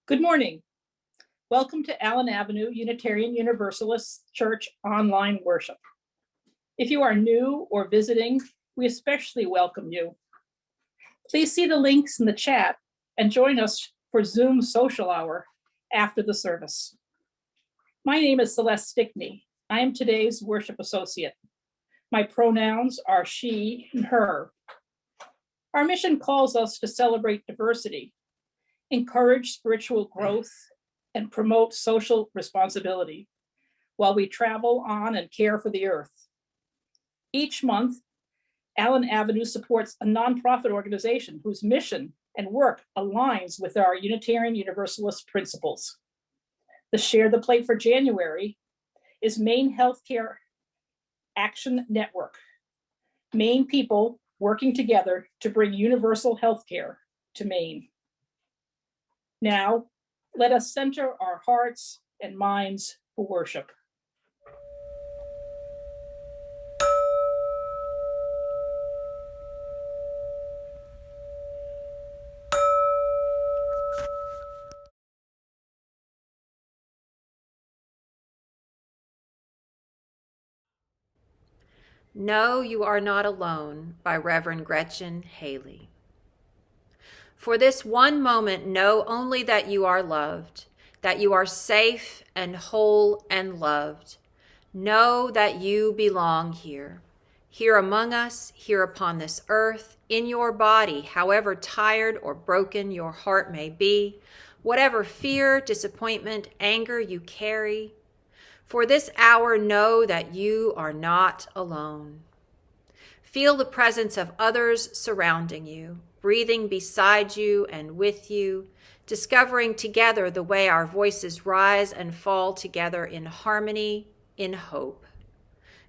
Good morning. Welcome to Allen Avenue Unitarian Universalist Church online worship. If you are new or visiting, we especially welcome you. Please see the links in the chat and join us for Zoom social hour after the service. My name is Celeste Stickney. I am today's worship associate. My pronouns are she and her. Our mission calls us to celebrate diversity, encourage spiritual growth, and promote social responsibility while we travel on and care for the earth. Each month, Allen Avenue supports a nonprofit organization whose mission and work aligns with our Unitarian Universalist principles. The Share the Plate for January is Maine Healthcare Action Network, Maine people working together to bring universal healthcare to Maine. Now, let us center our hearts and minds for worship. No, You Are Not Alone by Reverend Gretchen Haley. For this one moment, know only that you are loved, that you are safe and whole and loved. Know that you belong here, here among us, here upon this earth, in your body, however tired or broken your heart may be, whatever fear, disappointment, anger you carry. For this hour, know that you are not alone. Feel the presence of others surrounding you, breathing beside you and with you, discovering together the way our voices rise and fall together in harmony, in hope.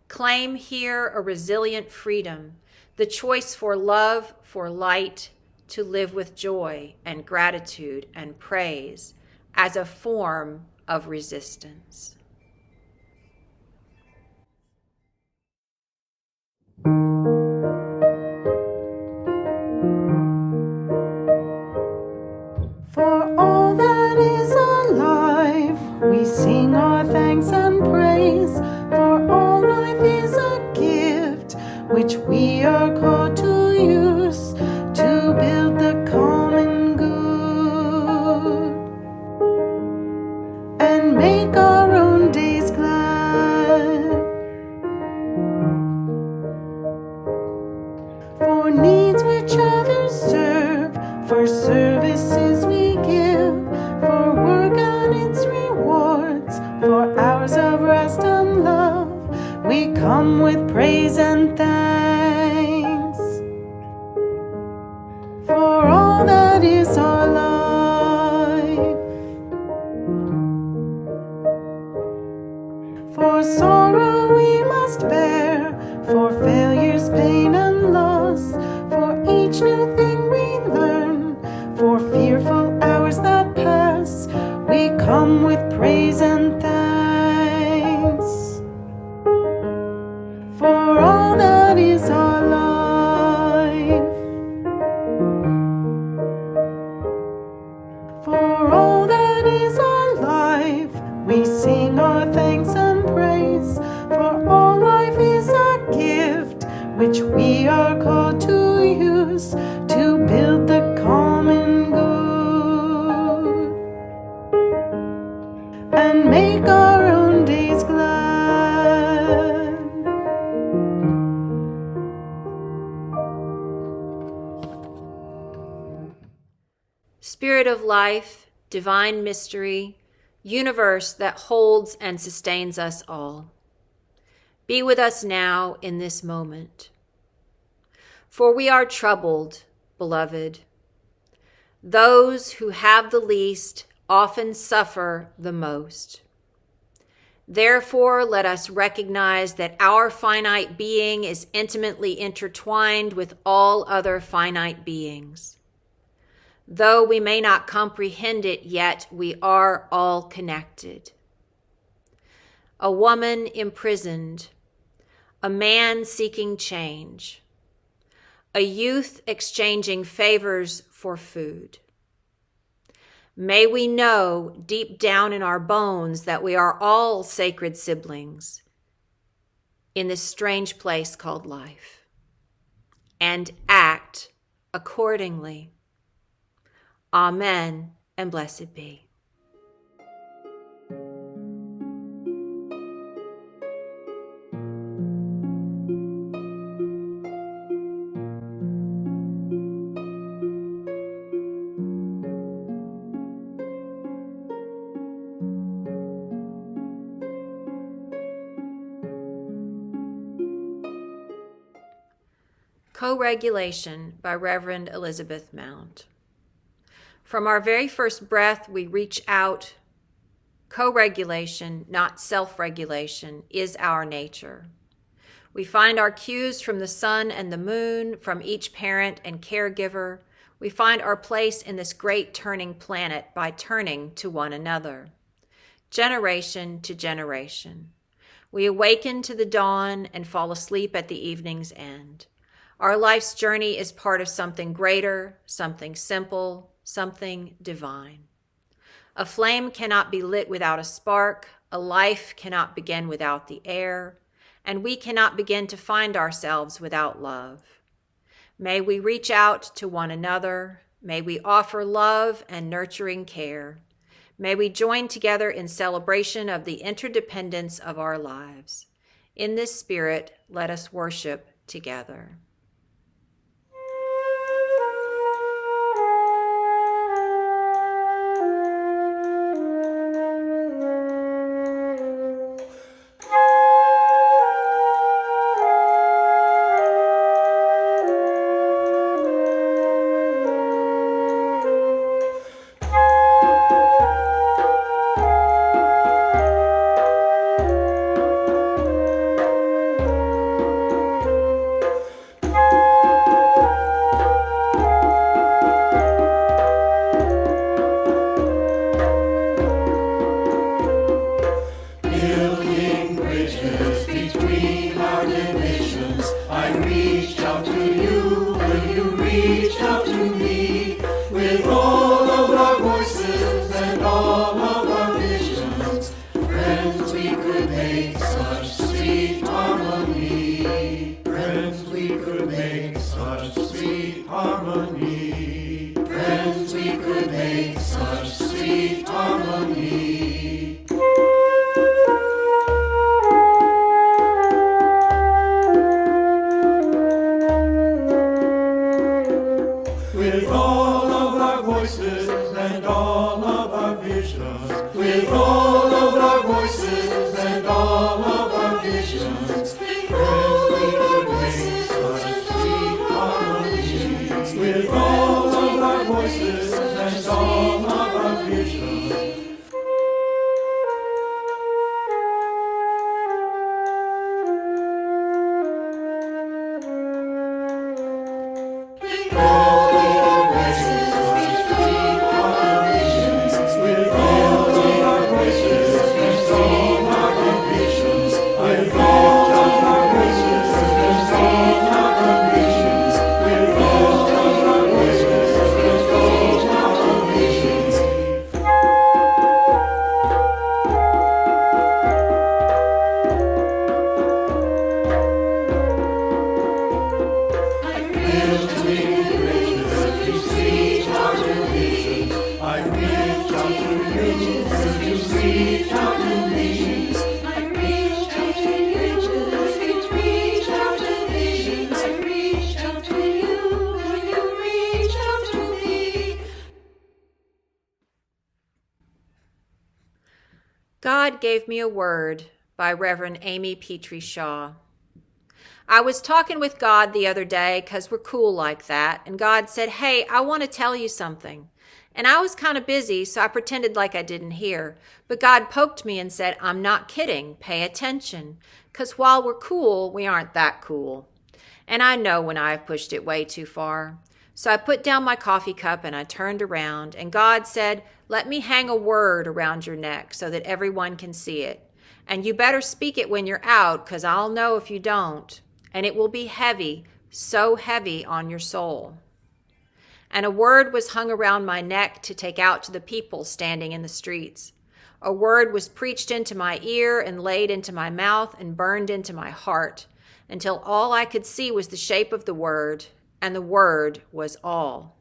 Claim here a resilient freedom, the choice for love, for light, to live with joy and gratitude and praise as a form of resistance. For all that is alive, we sing our thanks and praise. For all life is a gift, which we are called to use to build the common good and make our own days glad. For needs which others serve, for services we give, for work and its rewards, for hours of rest and love, we come with praise and thanks. For all that is our life, for sorrow we must bear, for failures, pain and loss, for each new thing we learn, for fearful hours that pass, we come with praise and thanks. For all that is our life, for all that is our life, we sing our thanks and praise. For all life is a gift, which we are called to use to build the common good and make our own days glad. Spirit of life, divine mystery, universe that holds and sustains us all, be with us now in this moment. For we are troubled, beloved. Those who have the least often suffer the most. Therefore, let us recognize that our finite being is intimately intertwined with all other finite beings. Though we may not comprehend it yet, we are all connected. A woman imprisoned, a man seeking change, a youth exchanging favors for food. May we know deep down in our bones that we are all sacred siblings, in this strange place called life, and act accordingly. Amen, and blessed be. Co-Regulation by Reverend Elizabeth Mount. From our very first breath, we reach out. Co-regulation, not self-regulation, is our nature. We find our cues from the sun and the moon, from each parent and caregiver. We find our place in this great turning planet by turning to one another, generation to generation. We awaken to the dawn and fall asleep at the evening's end. Our life's journey is part of something greater, something simple, something divine. A flame cannot be lit without a spark, a life cannot begin without the air, and we cannot begin to find ourselves without love. May we reach out to one another, may we offer love and nurturing care. May we join together in celebration of the interdependence of our lives. In this spirit, let us worship together. God Gave Me a Word by Reverend Amy Petrie Shaw. I was talking with God the other day because we're cool like that, and God said, "Hey, I want to tell you something." And I was kind of busy, so I pretended like I didn't hear. But God poked me and said, "I'm not kidding. Pay attention. Because while we're cool, we aren't that cool." And I know when I have pushed it way too far. So I put down my coffee cup and I turned around, and God said, "Let me hang a word around your neck so that everyone can see it. And you better speak it when you're out, because I'll know if you don't. And it will be heavy, so heavy on your soul." And a word was hung around my neck to take out to the people standing in the streets. A word was preached into my ear and laid into my mouth and burned into my heart, until all I could see was the shape of the word, and the word was all.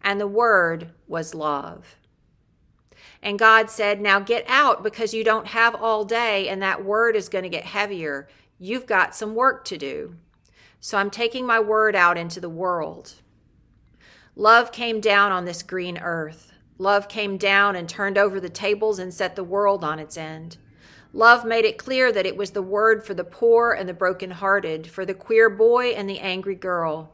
And the word was love. And God said, now get out, because you don't have all day and that word is going to get heavier. You've got some work to do. So I'm taking my word out into the world. Love came down on this green earth. Love came down and turned over the tables and set the world on its end. Love made it clear that it was the word for the poor and the brokenhearted, for the queer boy and the angry girl.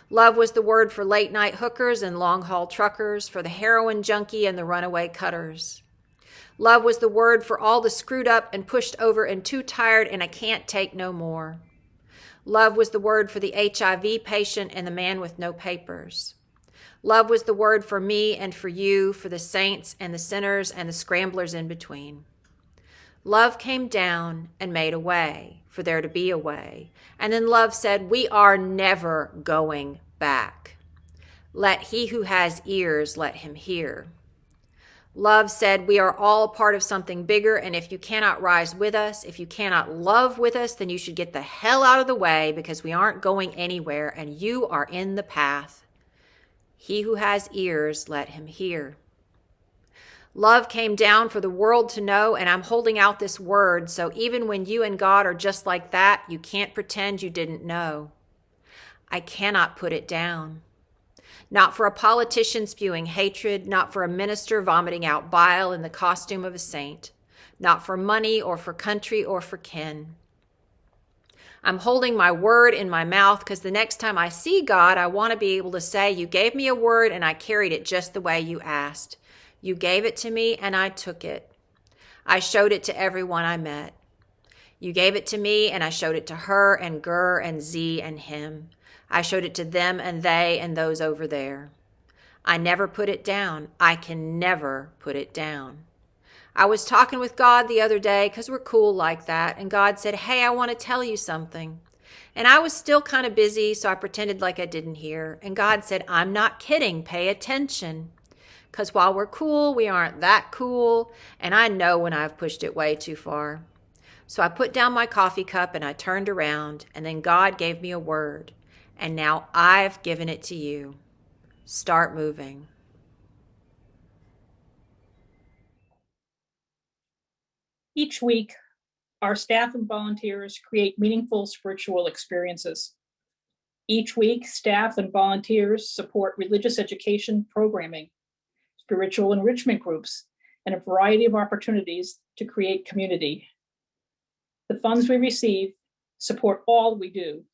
Love was the word for late-night hookers and long-haul truckers, for the heroin junkie and the runaway cutters. Love was the word for all the screwed up and pushed over and too tired and I can't take no more. Love was the word for the HIV patient and the man with no papers. Love was the word for me and for you, for the saints and the sinners and the scramblers in between. Love came down and made a way for there to be a way. And then love said, we are never going back. Let he who has ears, let him hear. Love said, we are all part of something bigger, and if you cannot rise with us, if you cannot love with us, then you should get the hell out of the way, because we aren't going anywhere and you are in the path. He who has ears, let him hear. Love came down for the world to know, and I'm holding out this word, so even when you and God are just like that, you can't pretend you didn't know. I cannot put it down. Not for a politician spewing hatred, not for a minister vomiting out bile in the costume of a saint, not for money or for country or for kin. I'm holding my word in my mouth because the next time I see God, I want to be able to say, you gave me a word and I carried it just the way you asked. You gave it to me and I took it. I showed it to everyone I met. You gave it to me and I showed it to her and Gur and Z and him. I showed it to them and they and those over there. I never put it down. I can never put it down. I was talking with God the other day because we're cool like that, and God said, hey, I want to tell you something. And I was still kind of busy, so I pretended like I didn't hear. And God said, I'm not kidding. Pay attention. Because while we're cool, we aren't that cool, and I know when I've pushed it way too far. So I put down my coffee cup and I turned around, and then God gave me a word. And now I've given it to you. Start moving. Each week, our staff and volunteers create meaningful spiritual experiences. Each week, staff and volunteers support religious education programming, spiritual enrichment groups, and a variety of opportunities to create community. The funds we receive support all we do.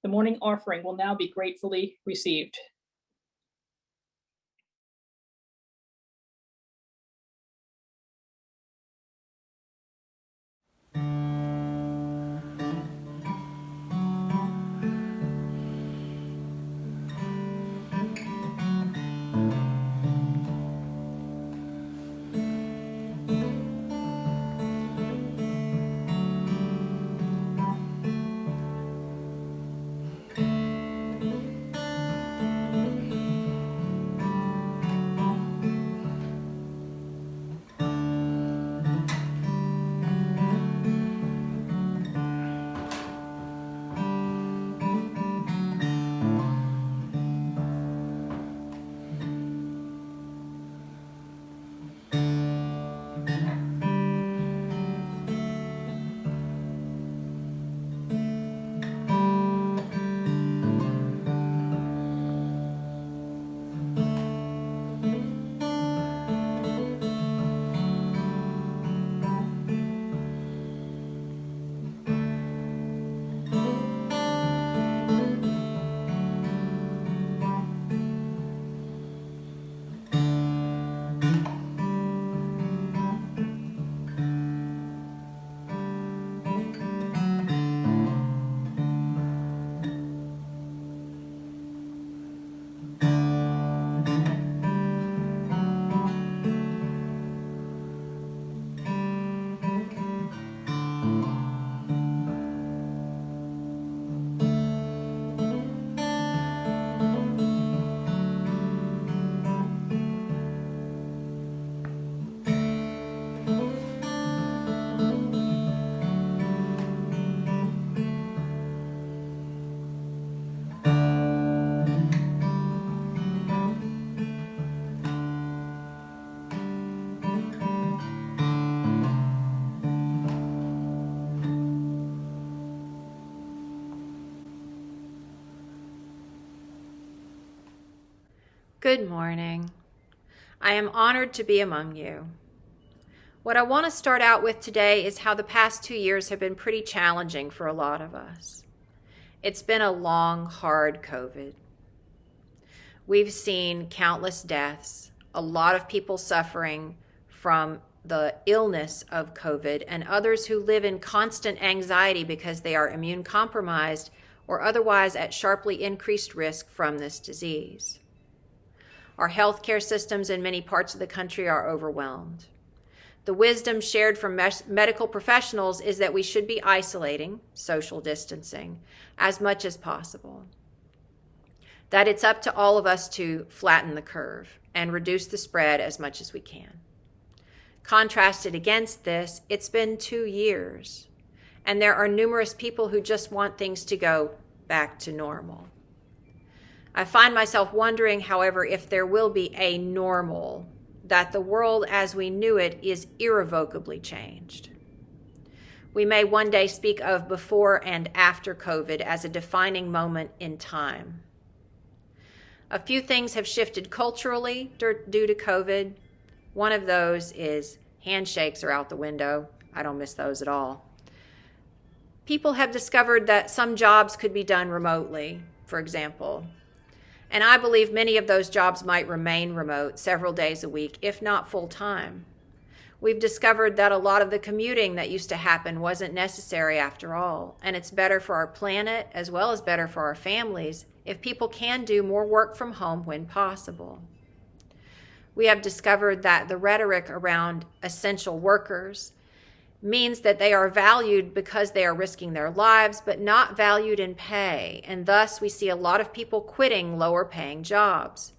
The morning offering will now be gratefully received. Good morning. I am honored to be among you. What I want to start out with today is how the past 2 years have been pretty challenging for a lot of us. It's been a long, hard COVID. We've seen countless deaths, a lot of people suffering from the illness of COVID, and others who live in constant anxiety because they are immune compromised or otherwise at sharply increased risk from this disease. Our healthcare systems in many parts of the country are overwhelmed. The wisdom shared from medical professionals is that we should be isolating, social distancing, as much as possible. That it's up to all of us to flatten the curve and reduce the spread as much as we can. Contrasted against this, it's been 2 years, and there are numerous people who just want things to go back to normal. I find myself wondering, however, if there will be a normal, that the world as we knew it is irrevocably changed. We may one day speak of before and after COVID as a defining moment in time. A few things have shifted culturally due to COVID. One of those is handshakes are out the window. I don't miss those at all. People have discovered that some jobs could be done remotely, for example. And I believe many of those jobs might remain remote several days a week, if not full-time. We've discovered that a lot of the commuting that used to happen wasn't necessary after all, and it's better for our planet as well as better for our families if people can do more work from home when possible. We have discovered that the rhetoric around essential workers means that they are valued because they are risking their lives, but not valued in pay. And thus we see a lot of people quitting lower paying jobs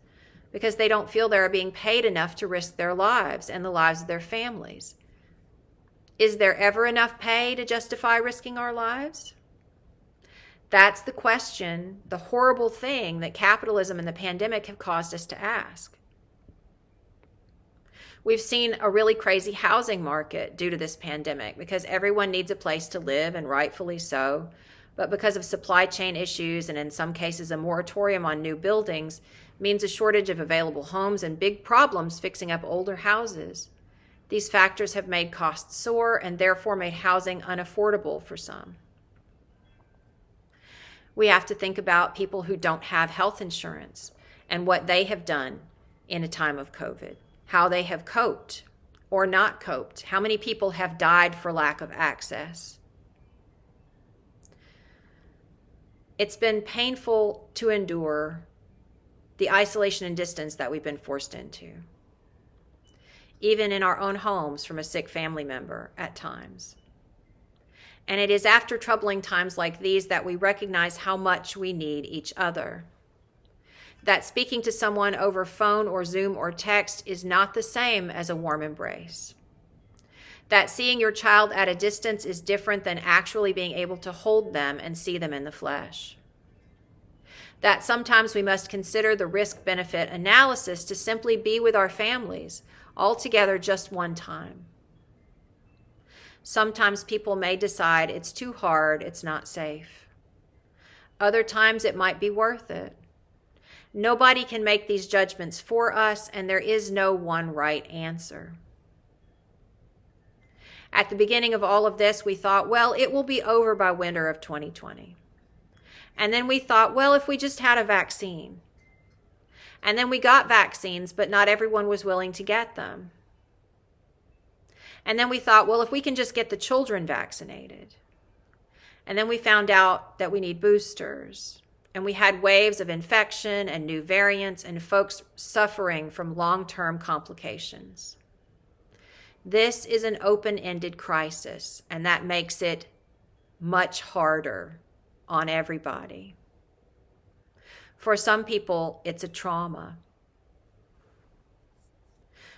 because they don't feel they're being paid enough to risk their lives and the lives of their families. Is there ever enough pay to justify risking our lives? That's the question, the horrible thing that capitalism and the pandemic have caused us to ask. We've seen a really crazy housing market due to this pandemic because everyone needs a place to live, and rightfully so. But because of supply chain issues and in some cases a moratorium on new buildings means a shortage of available homes and big problems fixing up older houses. These factors have made costs soar and therefore made housing unaffordable for some. We have to think about people who don't have health insurance and what they have done in a time of COVID. How they have coped or not coped. How many people have died for lack of access? It's been painful to endure the isolation and distance that we've been forced into, even in our own homes from a sick family member at times. And it is after troubling times like these that we recognize how much we need each other. That speaking to someone over phone or Zoom or text is not the same as a warm embrace. That seeing your child at a distance is different than actually being able to hold them and see them in the flesh. That sometimes we must consider the risk-benefit analysis to simply be with our families, all together just one time. Sometimes people may decide it's too hard, it's not safe. Other times it might be worth it. Nobody can make these judgments for us, and there is no one right answer. At the beginning of all of this, we thought, well, it will be over by winter of 2020. And then we thought, well, if we just had a vaccine. And then we got vaccines, but not everyone was willing to get them. And then we thought, well, if we can just get the children vaccinated. And then we found out that we need boosters. And we had waves of infection and new variants and folks suffering from long-term complications. This is an open-ended crisis, and that makes it much harder on everybody. For some people, it's a trauma.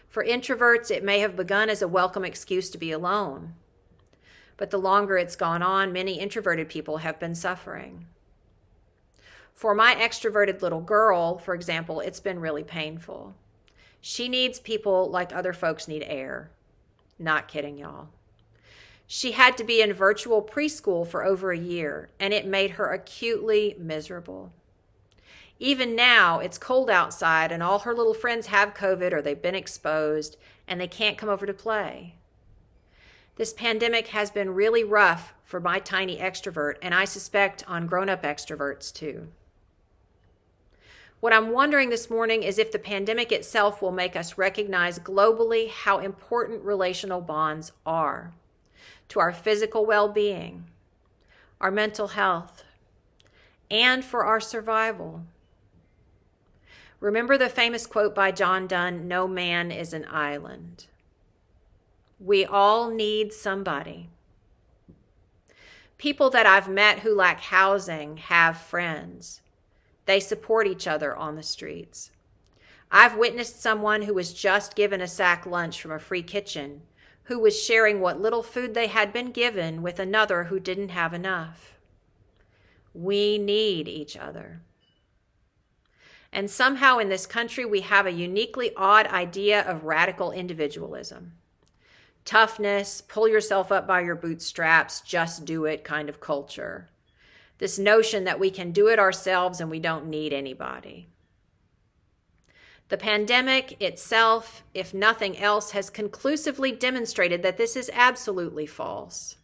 For introverts, it may have begun as a welcome excuse to be alone. But the longer it's gone on, many introverted people have been suffering. For my extroverted little girl, for example, it's been really painful. She needs people like other folks need air. Not kidding, y'all. She had to be in virtual preschool for over a year, and it made her acutely miserable. Even now, it's cold outside and all her little friends have COVID or they've been exposed and they can't come over to play. This pandemic has been really rough for my tiny extrovert, and I suspect on grown-up extroverts too. What I'm wondering this morning is if the pandemic itself will make us recognize globally how important relational bonds are to our physical well-being, our mental health, and for our survival. Remember the famous quote by John Donne, "No man is an island." We all need somebody. People that I've met who lack housing have friends. They support each other on the streets. I've witnessed someone who was just given a sack lunch from a free kitchen, who was sharing what little food they had been given with another who didn't have enough. We need each other. And somehow in this country, we have a uniquely odd idea of radical individualism. Toughness, pull yourself up by your bootstraps, just do it kind of culture. This notion that we can do it ourselves and we don't need anybody. The pandemic itself, if nothing else, has conclusively demonstrated that this is absolutely false.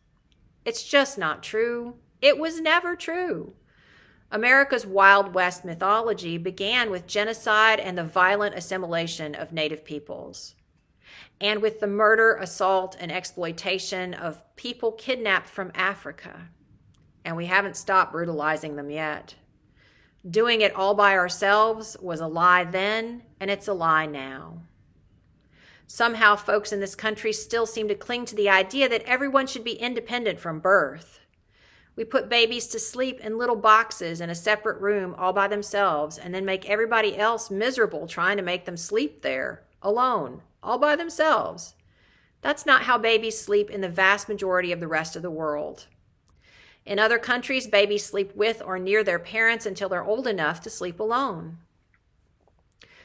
It's just not true. It was never true. America's Wild West mythology began with genocide and the violent assimilation of Native peoples, and with the murder, assault, and exploitation of people kidnapped from Africa. And we haven't stopped brutalizing them yet. Doing it all by ourselves was a lie then, and it's a lie now. Somehow folks in this country still seem to cling to the idea that everyone should be independent from birth. We put babies to sleep in little boxes in a separate room all by themselves and then make everybody else miserable trying to make them sleep there, alone, all by themselves. That's not how babies sleep in the vast majority of the rest of the world. In other countries, babies sleep with or near their parents until they're old enough to sleep alone.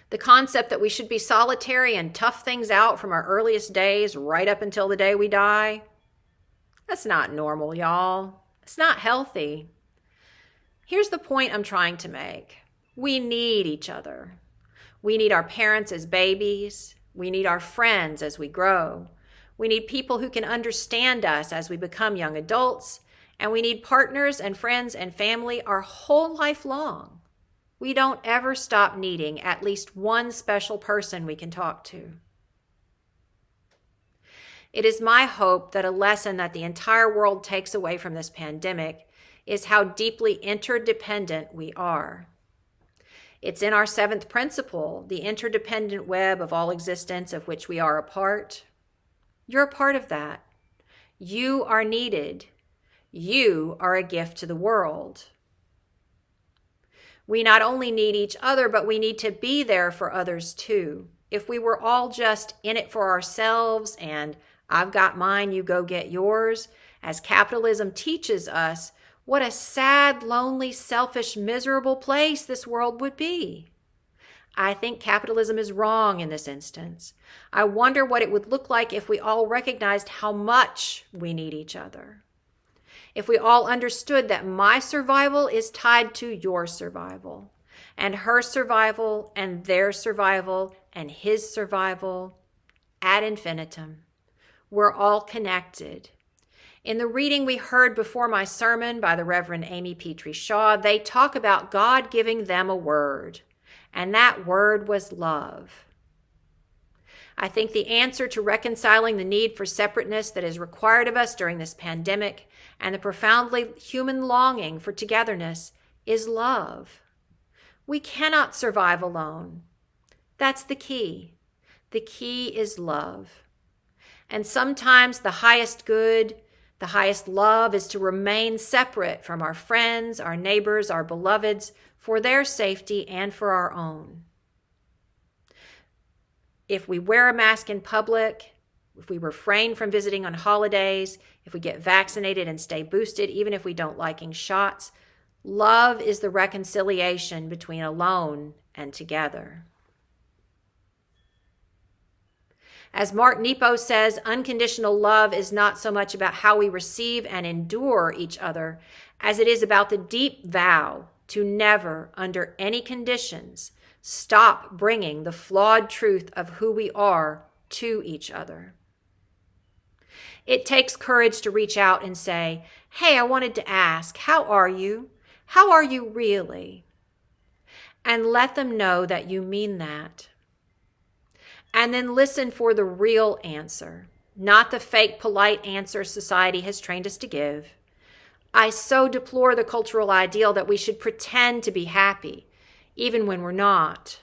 The concept that we should be solitary and tough things out from our earliest days right up until the day we die, that's not normal, y'all. It's not healthy. Here's the point I'm trying to make. We need each other. We need our parents as babies. We need our friends as we grow. We need people who can understand us as we become young adults. And we need partners and friends and family our whole life long. We don't ever stop needing at least one special person we can talk to. It is my hope that a lesson that the entire world takes away from this pandemic is how deeply interdependent we are. It's in our seventh principle, the interdependent web of all existence of which we are a part. You're a part of that. You are needed. You are a gift to the world. We not only need each other, but we need to be there for others too. If we were all just in it for ourselves and I've got mine, you go get yours, as capitalism teaches us, what a sad, lonely, selfish, miserable place this world would be. I think capitalism is wrong in this instance. I wonder what it would look like if we all recognized how much we need each other. If we all understood that my survival is tied to your survival, and her survival, and their survival, and his survival, ad infinitum. We're all connected. In the reading we heard before my sermon by the Reverend Amy Petrie Shaw, they talk about God giving them a word, and that word was love. I think the answer to reconciling the need for separateness that is required of us during this pandemic and the profoundly human longing for togetherness is love. We cannot survive alone. That's the key. The key is love. And sometimes the highest good, the highest love is to remain separate from our friends, our neighbors, our beloveds, for their safety and for our own. If we wear a mask in public, if we refrain from visiting on holidays, if we get vaccinated and stay boosted, even if we don't liking shots, love is the reconciliation between alone and together. As Mark Nepo says, unconditional love is not so much about how we receive and endure each other as it is about the deep vow to never, under any conditions, stop bringing the flawed truth of who we are to each other. It takes courage to reach out and say, "Hey, I wanted to ask, how are you? How are you really?" And let them know that you mean that. And then listen for the real answer, not the fake polite answer society has trained us to give. I so deplore the cultural ideal that we should pretend to be happy, even when we're not.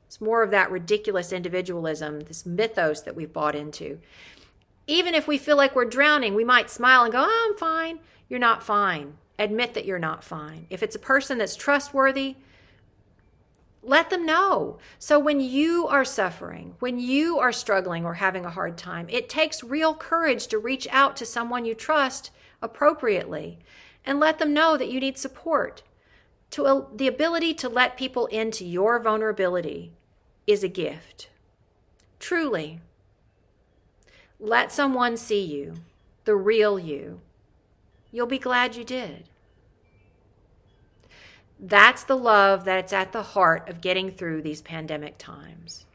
It's more of that ridiculous individualism, this mythos that we've bought into. Even if we feel like we're drowning, we might smile and go, "Oh, I'm fine." You're not fine. Admit that you're not fine. If it's a person that's trustworthy, let them know. So when you are suffering, when you are struggling or having a hard time, it takes real courage to reach out to someone you trust appropriately and let them know that you need support. The ability to let people into your vulnerability is a gift. Truly. Let someone see you, the real you. You'll be glad you did. That's the love that's at the heart of getting through these pandemic times.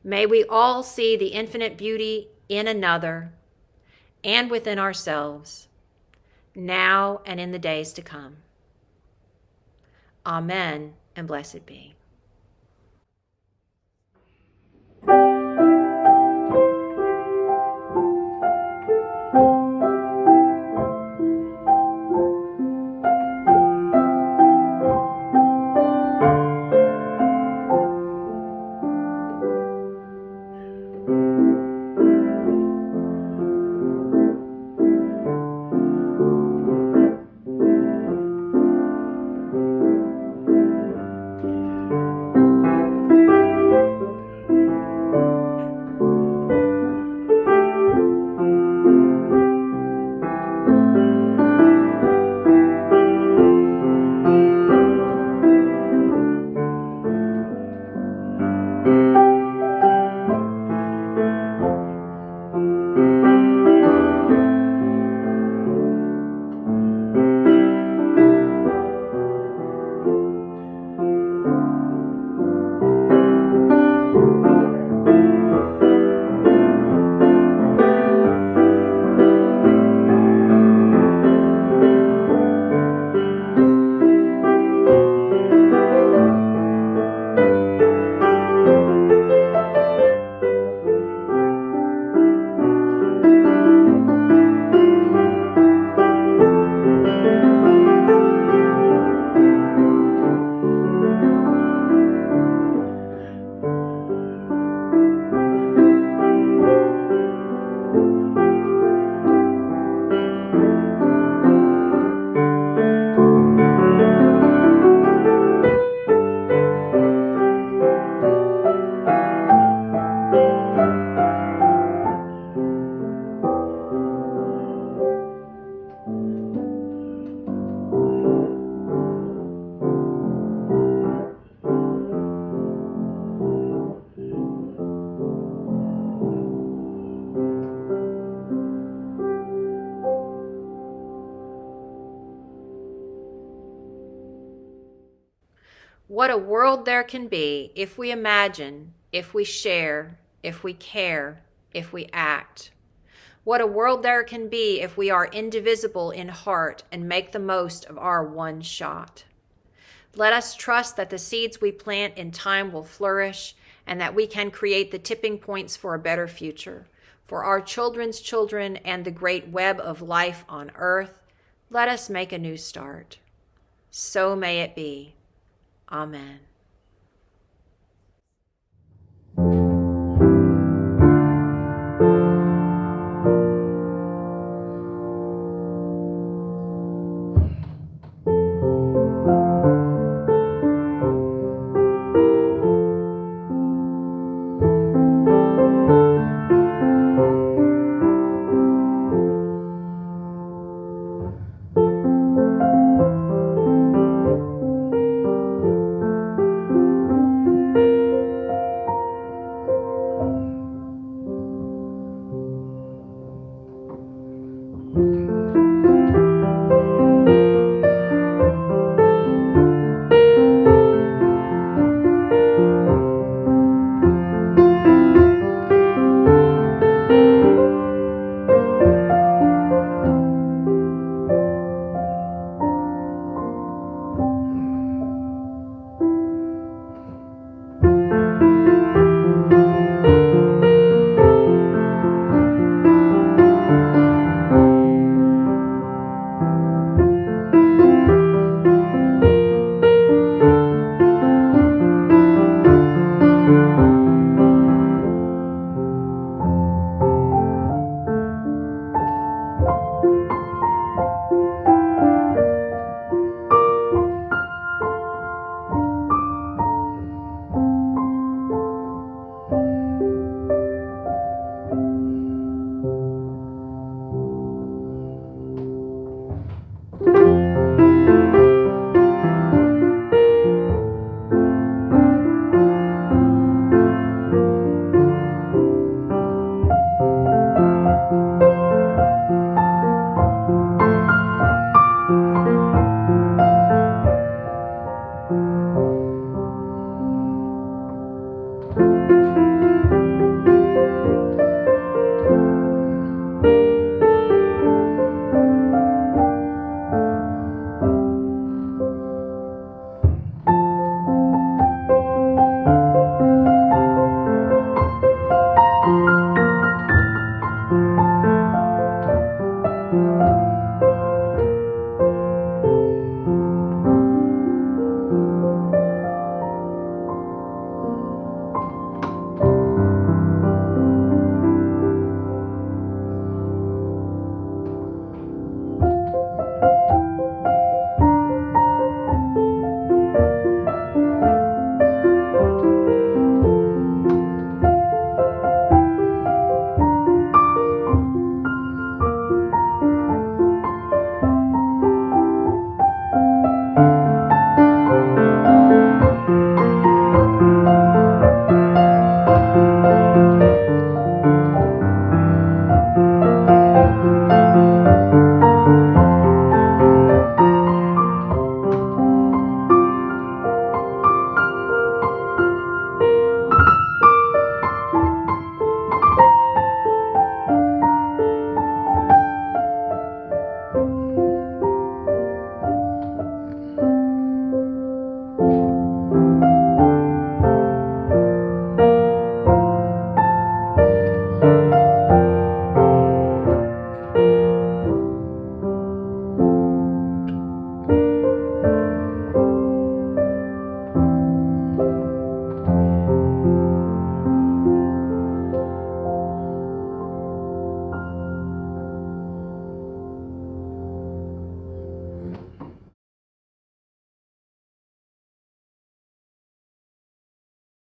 May we all see the infinite beauty in another and within ourselves, now and in the days to come. Amen, and blessed be. What a world there can be if we imagine, if we share, if we care, if we act. What a world there can be if we are indivisible in heart and make the most of our one shot. Let us trust that the seeds we plant in time will flourish and that we can create the tipping points for a better future. For our children's children and the great web of life on earth, let us make a new start. So may it be. Amen. you.